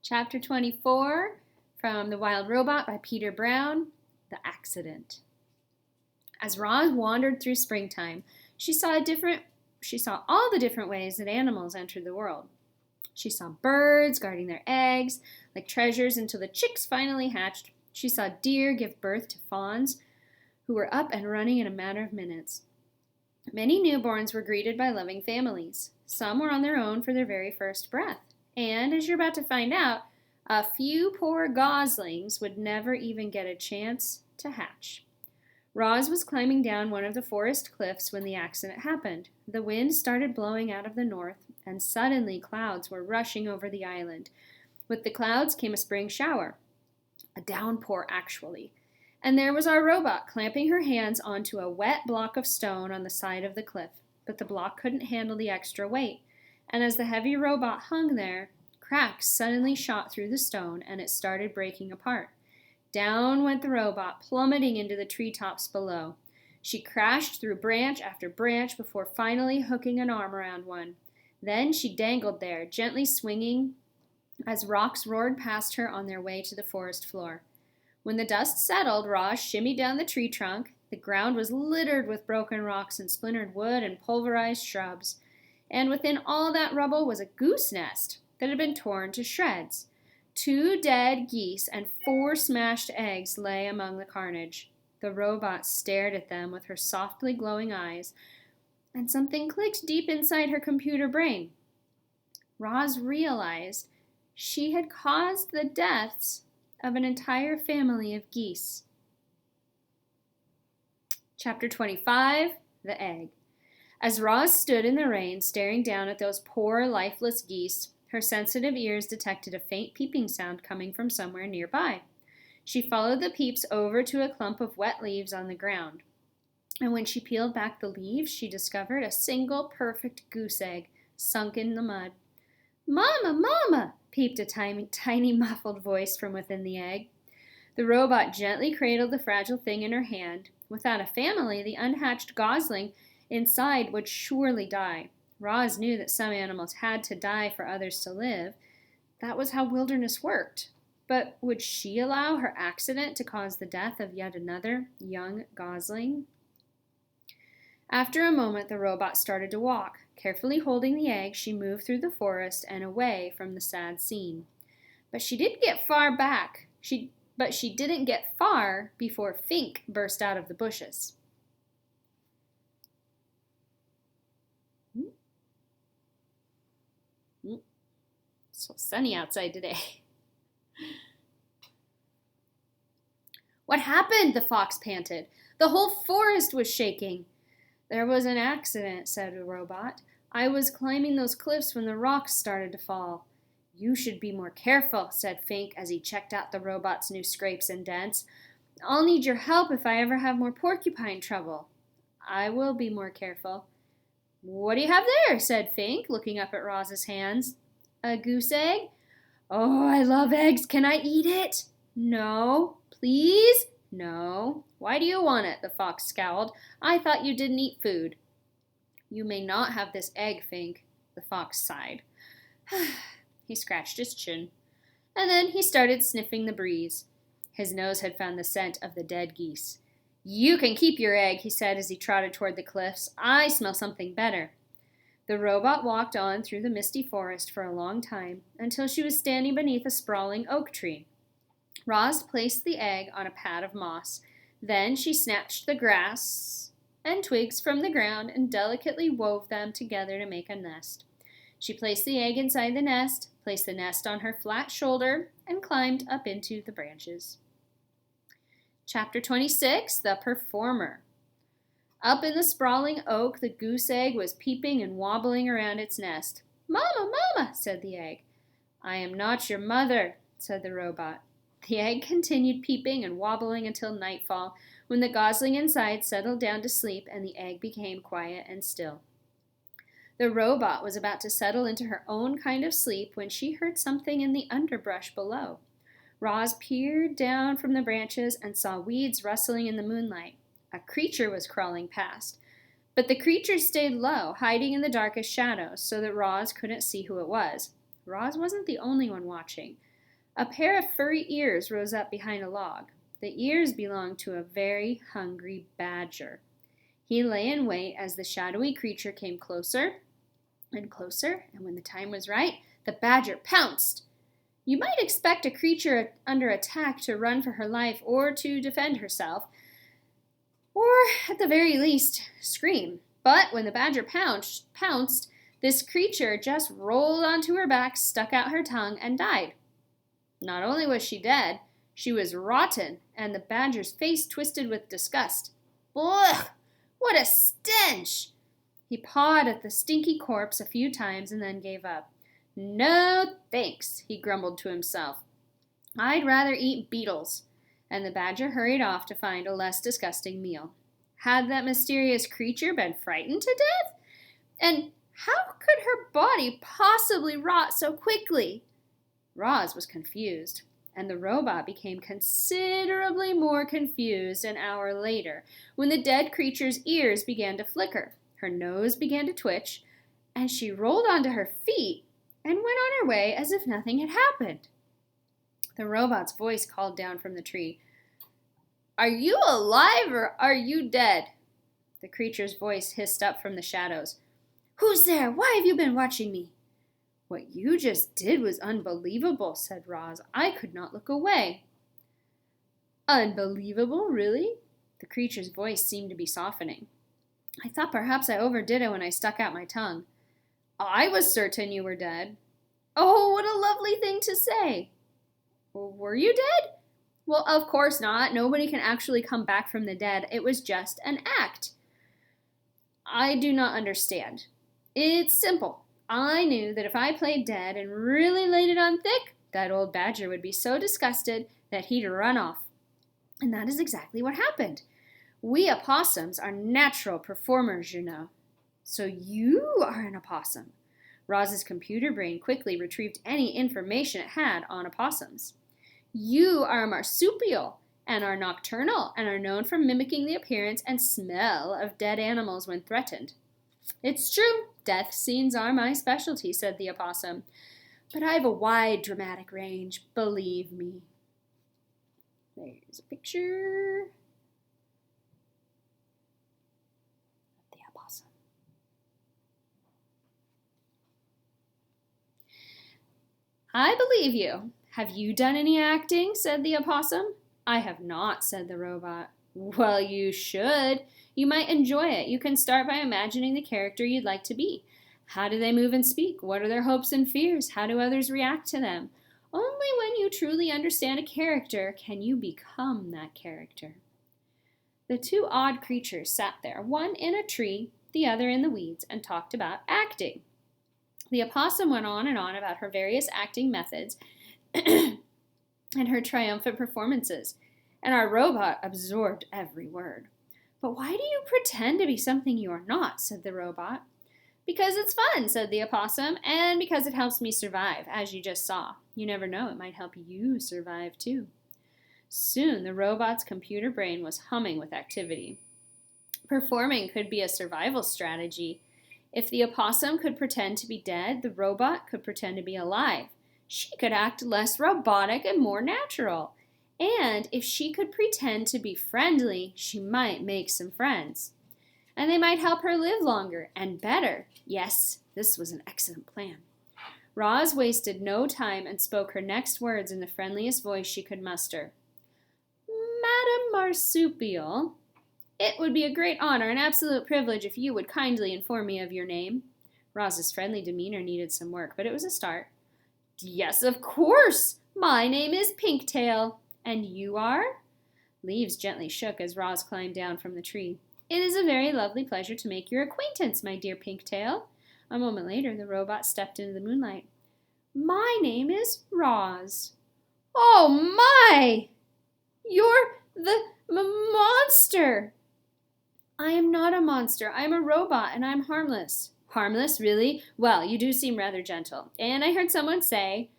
Chapter 24 from The Wild Robot by Peter Brown, The Accident. As Roz wandered through springtime, she saw all the different ways that animals entered the world. She saw birds guarding their eggs like treasures until the chicks finally hatched. She saw deer give birth to fawns who were up and running in a matter of minutes. Many newborns were greeted by loving families. Some were on their own for their very first breath. And, as you're about to find out, a few poor goslings would never even get a chance to hatch. Roz was climbing down one of the forest cliffs when the accident happened. The wind started blowing out of the north, and suddenly clouds were rushing over the island. With the clouds came a spring shower. A downpour, actually. And there was our robot clamping her hands onto a wet block of stone on the side of the cliff. But the block couldn't handle the extra weight. And as the heavy robot hung there, cracks suddenly shot through the stone and it started breaking apart. Down went the robot, plummeting into the treetops below. She crashed through branch after branch before finally hooking an arm around one. Then she dangled there, gently swinging as rocks roared past her on their way to the forest floor. When the dust settled, Roz shimmied down the tree trunk. The ground was littered with broken rocks and splintered wood and pulverized shrubs. And within all that rubble was a goose nest that had been torn to shreds. 2 dead geese and 4 smashed eggs lay among the carnage. The robot stared at them with her softly glowing eyes, and something clicked deep inside her computer brain. Roz realized she had caused the deaths of an entire family of geese. Chapter 25, The Egg. As Roz stood in the rain, staring down at those poor, lifeless geese, her sensitive ears detected a faint peeping sound coming from somewhere nearby. She followed the peeps over to a clump of wet leaves on the ground. And when she peeled back the leaves, she discovered a single perfect goose egg sunk in the mud. "Mama, Mama!" peeped a tiny muffled voice from within the egg. The robot gently cradled the fragile thing in her hand. Without a family, the unhatched gosling inside would surely die. Roz knew that some animals had to die for others to live. That was how wilderness worked. But would she allow her accident to cause the death of yet another young gosling? After a moment, the robot started to walk. Carefully holding the egg, she moved through the forest and away from the sad scene. But she didn't get far before Fink burst out of the bushes. So sunny outside today. "What happened?" the fox panted. "The whole forest was shaking." "There was an accident," said the robot. "I was climbing those cliffs when the rocks started to fall." "You should be more careful," said Fink as he checked out the robot's new scrapes and dents. "I'll need your help if I ever have more porcupine trouble." "I will be more careful." "What do you have there?" said Fink, looking up at Roz's hands. "A goose egg." "Oh, I love eggs. Can I eat it?" "No." "Please?" "No." "Why do you want it?" the fox scowled. "I thought you didn't eat food." "You may not have this egg, Fink," the fox sighed. He scratched his chin. And then he started sniffing the breeze. His nose had found the scent of the dead geese. "You can keep your egg," he said as he trotted toward the cliffs. "I smell something better." The robot walked on through the misty forest for a long time, until she was standing beneath a sprawling oak tree. Roz placed the egg on a pad of moss. Then she snatched the grass and twigs from the ground and delicately wove them together to make a nest. She placed the egg inside the nest, placed the nest on her flat shoulder, and climbed up into the branches. Chapter 26, The Performer. Up in the sprawling oak, the goose egg was peeping and wobbling around its nest. "Mama, Mama," said the egg. "I am not your mother," said the robot. The egg continued peeping and wobbling until nightfall, when the gosling inside settled down to sleep and the egg became quiet and still. The robot was about to settle into her own kind of sleep when she heard something in the underbrush below. Roz peered down from the branches and saw weeds rustling in the moonlight. A creature was crawling past. But the creature stayed low, hiding in the darkest shadows, so that Roz couldn't see who it was. Roz wasn't the only one watching. A pair of furry ears rose up behind a log. The ears belonged to a very hungry badger. He lay in wait as the shadowy creature came closer and closer, and when the time was right, the badger pounced. You might expect a creature under attack to run for her life or to defend herself, or at the very least, scream. But when the badger pounced, this creature just rolled onto her back, stuck out her tongue, and died. Not only was she dead, she was rotten, and the badger's face twisted with disgust. Ugh! What a stench! He pawed at the stinky corpse a few times and then gave up. No thanks, he grumbled to himself. I'd rather eat beetles. And the badger hurried off to find a less disgusting meal. Had that mysterious creature been frightened to death? And how could her body possibly rot so quickly? Roz was confused, and the robot became considerably more confused an hour later when the dead creature's ears began to flicker, her nose began to twitch, and she rolled onto her feet and went on her way as if nothing had happened. The robot's voice called down from the tree. Are you alive or are you dead? The creature's voice hissed up from the shadows. Who's there? Why have you been watching me? What you just did was unbelievable, said Roz. I could not look away. Unbelievable, really? The creature's voice seemed to be softening. I thought perhaps I overdid it when I stuck out my tongue. I was certain you were dead. Oh, what a lovely thing to say. Were you dead? Well, of course not. Nobody can actually come back from the dead. It was just an act. I do not understand. It's simple. I knew that if I played dead and really laid it on thick, that old badger would be so disgusted that he'd run off. And that is exactly what happened. We opossums are natural performers, you know. So you are an opossum. Roz's computer brain quickly retrieved any information it had on opossums. You are a marsupial and are nocturnal and are known for mimicking the appearance and smell of dead animals when threatened. It's true. Death scenes are my specialty, said the opossum. But I have a wide dramatic range, believe me. There's a picture of the opossum. I believe you. Have you done any acting? Said the opossum. I have not, said the robot. Well, you should. You might enjoy it. You can start by imagining the character you'd like to be. How do they move and speak? What are their hopes and fears? How do others react to them? Only when you truly understand a character can you become that character. The two odd creatures sat there, one in a tree, the other in the weeds, and talked about acting. The opossum went on and on about her various acting methods and her triumphant performances, and our robot absorbed every word. But why do you pretend to be something you are not? Said the robot. Because it's fun, said the opossum, and because it helps me survive, as you just saw. You never know, it might help you survive too. Soon the robot's computer brain was humming with activity. Performing could be a survival strategy. If the opossum could pretend to be dead, the robot could pretend to be alive. She could act less robotic and more natural. And if she could pretend to be friendly, she might make some friends. And they might help her live longer and better. Yes, this was an excellent plan. Roz wasted no time and spoke her next words in the friendliest voice she could muster. Madam Marsupial, it would be a great honor and absolute privilege if you would kindly inform me of your name. Roz's friendly demeanor needed some work, but it was a start. Yes, of course. My name is Pinktail. And you are? Leaves gently shook as Roz climbed down from the tree. It is a very lovely pleasure to make your acquaintance, my dear Pinktail. A moment later, the robot stepped into the moonlight. My name is Roz. Oh, my! You're the monster! I am not a monster. I am a robot, and I'm harmless. Harmless, really? Well, you do seem rather gentle. And I heard someone say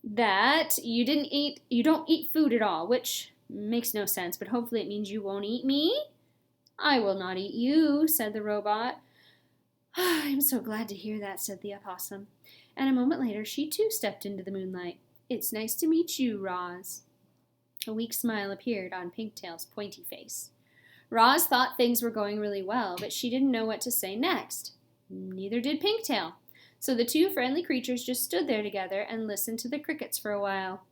that you don't eat food at all, which makes no sense, but hopefully it means you won't eat me. I will not eat you, said the robot. I'm so glad to hear that, said the opossum. And a moment later, she too stepped into the moonlight. It's nice to meet you, Roz. A weak smile appeared on Pinktail's pointy face. Roz thought things were going really well, but she didn't know what to say next. Neither did Pinktail. So the two friendly creatures just stood there together and listened to the crickets for a while.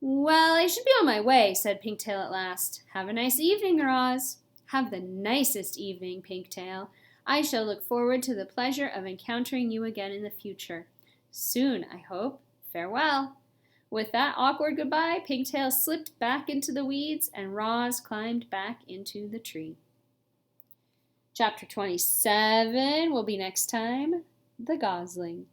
Well, I should be on my way, said Pinktail at last. Have a nice evening, Roz. Have the nicest evening, Pinktail. I shall look forward to the pleasure of encountering you again in the future. Soon, I hope. Farewell. With that awkward goodbye, Pinktail slipped back into the weeds and Roz climbed back into the tree. Chapter 27 will be next time, The Gosling.